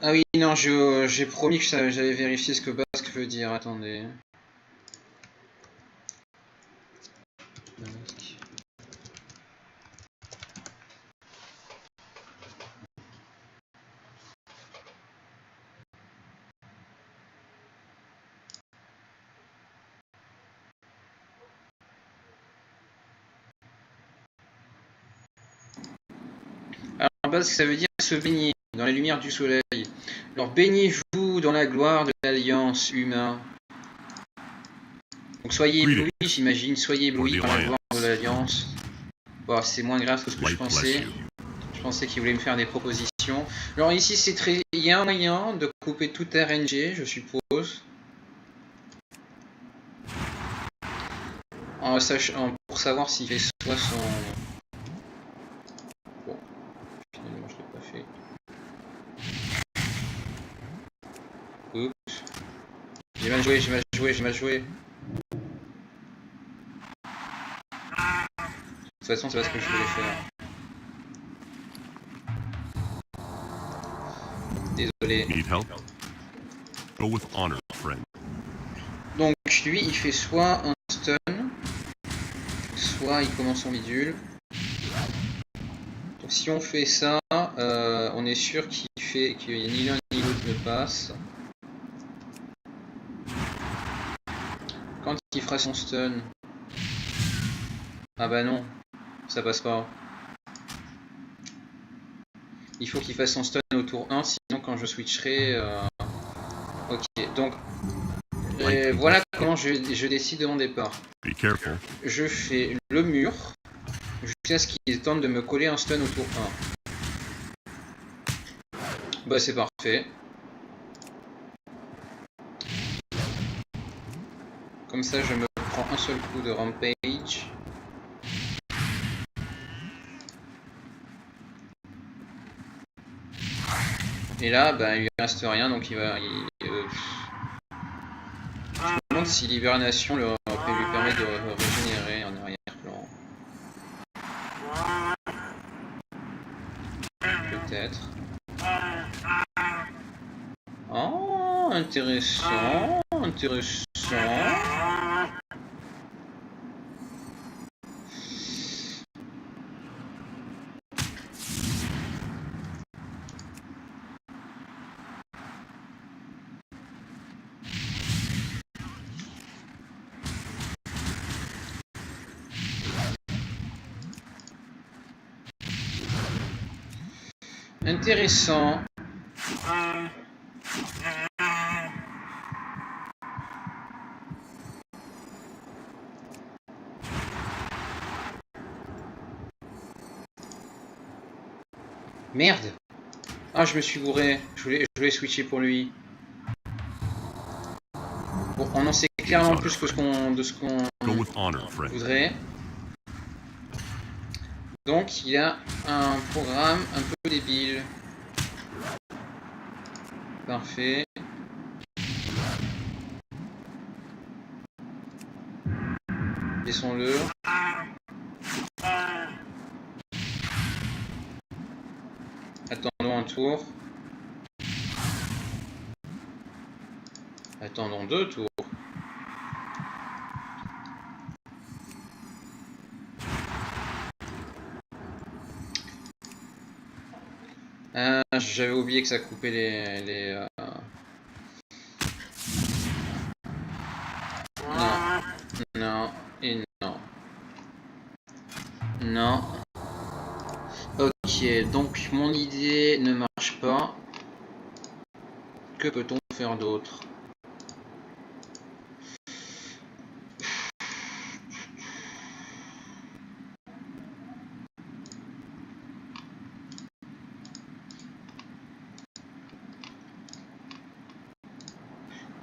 Ah oui, non, j'ai promis que j'allais vérifier ce que Basque veut dire. Attendez. Alors, Basque, ça veut dire se baigner dans la lumière du soleil. Alors, baignez-vous dans la gloire de l'Alliance humain. Donc, soyez éblouis, j'imagine, soyez éblouis par la gloire de l'Alliance. Bon, c'est moins grave que ce que je pensais. Je pensais qu'il voulait me faire des propositions. Alors ici, c'est très, il y a un moyen de couper tout RNG, je suppose. Pour savoir s'il fait soit son... Bon, finalement, je l'ai pas fait. Oups. J'ai mal joué, j'ai mal joué, j'ai mal joué. De toute façon, c'est pas ce que je voulais faire. Désolé. Donc lui, il fait soit un stun, soit il commence son bidule. Donc si on fait ça, on est sûr qu'il y a ni l'un ni l'autre ne passe. Quand il fera son stun... Ah bah non, ça passe pas. Il faut qu'il fasse son stun au tour 1, sinon quand je switcherai... Ok, donc... voilà comment je décide de mon départ. Je fais le mur, jusqu'à ce qu'il tente de me coller un stun au tour 1. Bah c'est parfait. Comme ça je me prends un seul coup de rampage. Et là, bah, il lui reste rien, donc il va... je me demande si l'hibernation lui permet de régénérer en arrière-plan. Peut-être. Oh, intéressant, intéressant. Intéressant. Merde. Ah, je me suis bourré. Je voulais switcher pour lui. Bon, on en sait clairement plus que de ce qu'on voudrait. Donc, il a un programme un peu débile. Parfait. Laissons-le. Attendons un tour. Attendons 2 tours. J'avais oublié que ça coupait les Non, non et non. Non. Ok, donc mon idée ne marche pas. Que peut-on faire d'autre?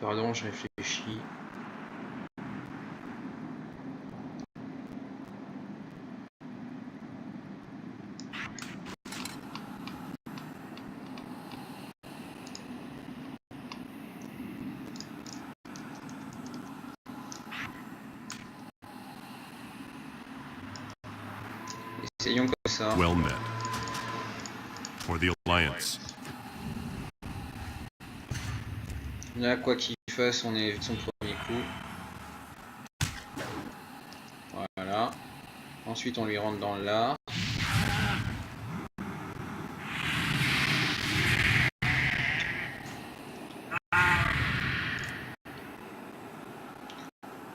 Pardon, je réfléchis. Essayons comme ça. Well met. For the Alliance. Là, quoi qu'il fasse, on évite son premier coup. Voilà. Ensuite, on lui rentre dans l'art.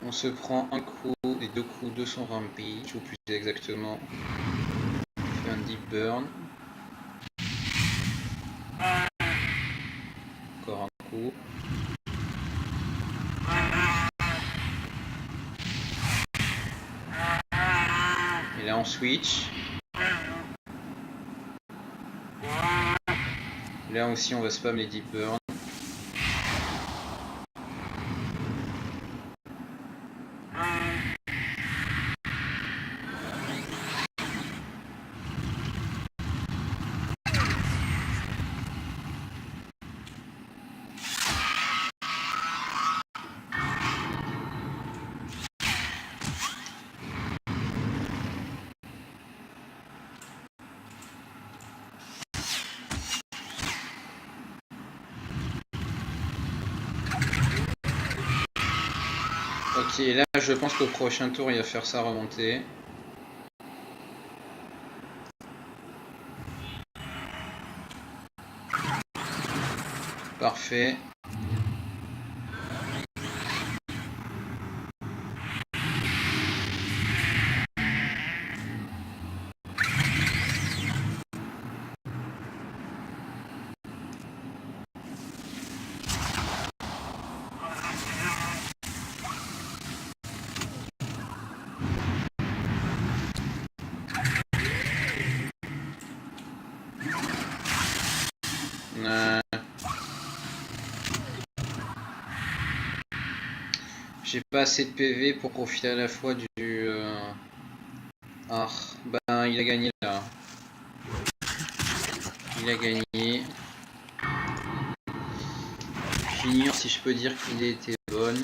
On se prend un coup et 2 coups de son rampage, ou plus exactement. On fait un deep burn. Encore un coup. Et là on switch. Là aussi on va spam les deep burn. Ok, là je pense qu'au prochain tour il va faire ça remonter. Parfait. J'ai pas assez de PV pour profiter à la fois du... Ah, ben il a gagné là. Il a gagné. J'ignore si je peux dire qu'il a été bonne.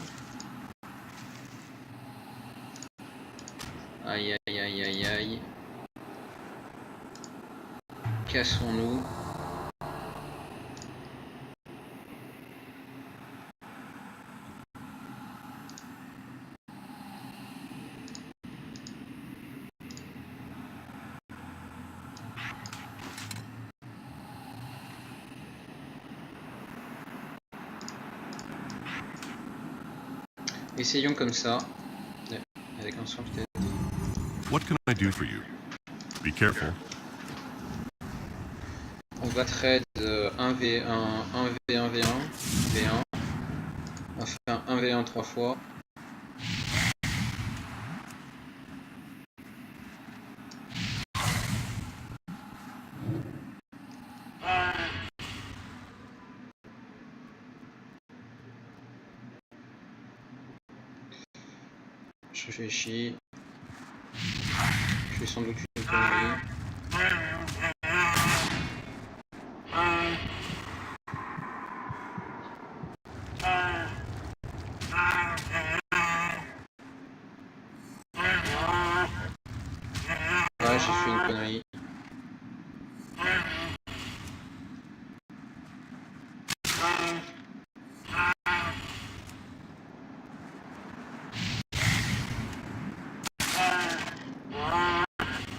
Aïe aïe aïe aïe aïe. Cassons-nous. Essayons comme ça. Avec un soin peut-être. What can I do for you? Be careful. On va trade 1v1, 1v1, v1, v1. On va faire un 1v1 3 fois. Je réfléchis. Je vais sans doute une connerie. Ouais, j'ai fait une connerie.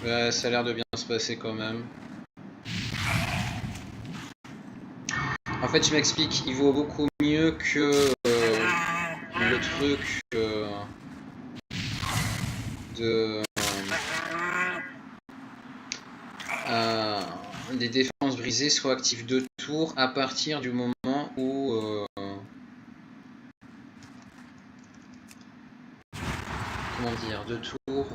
Ouais, ça a l'air de bien se passer quand même. En fait, je m'explique, il vaut beaucoup mieux que le truc de des défenses brisées soit actif 2 tours à partir du moment où comment dire, 2 tours.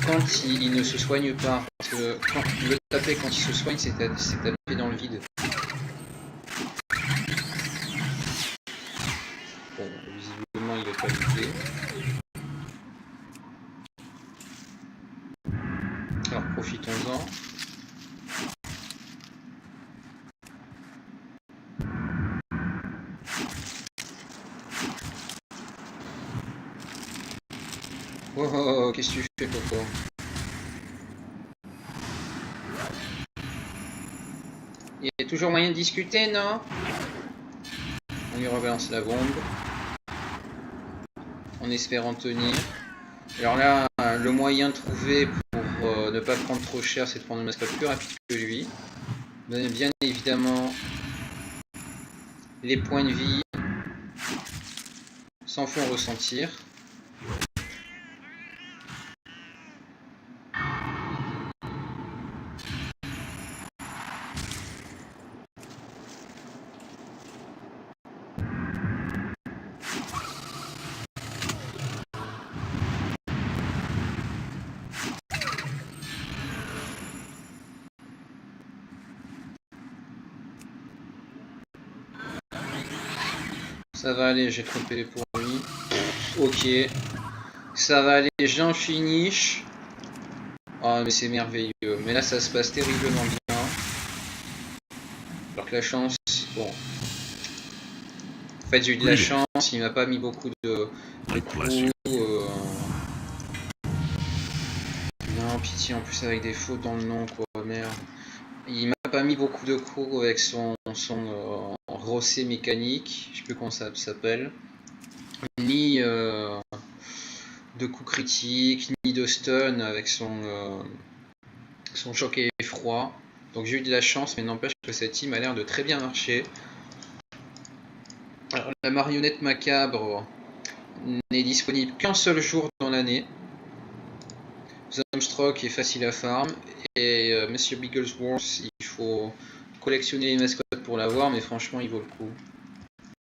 Quand il ne se soigne pas, parce que quand le taper quand il se soigne, c'est taper dans le vide. Bon, visiblement il n'est pas lutté. Alors profitons-en. Oh, oh, oh, qu'est-ce que tu fais, Coco? Il y a toujours moyen de discuter, non? On lui rebalance la bombe. En espérant tenir. Alors là, le moyen trouvé pour ne pas prendre trop cher, c'est de prendre une mascotte plus rapide que lui. Bien évidemment, les points de vie s'en font ressentir. Ça va aller, j'ai trop de PV pour lui. Ok. Ça va aller, j'en finish. Oh mais c'est merveilleux. Mais là ça se passe terriblement bien. Alors que la chance... Bon. En fait j'ai eu de la chance, il m'a pas mis beaucoup de coups. Non, pitié, en plus avec des fautes dans le nom, quoi, merde. Il m'a pas mis beaucoup de coups avec son rossé mécanique, je sais plus comment ça s'appelle. Ni de coups critiques, ni de stun avec son choc et effroi. Donc j'ai eu de la chance, mais n'empêche que cette team a l'air de très bien marcher. Alors, la marionnette macabre n'est disponible qu'un seul jour dans l'année. Zomstroke est facile à farm. Et Monsieur Bigglesworth, il faut collectionner les mascottes pour l'avoir, mais franchement il vaut le coup.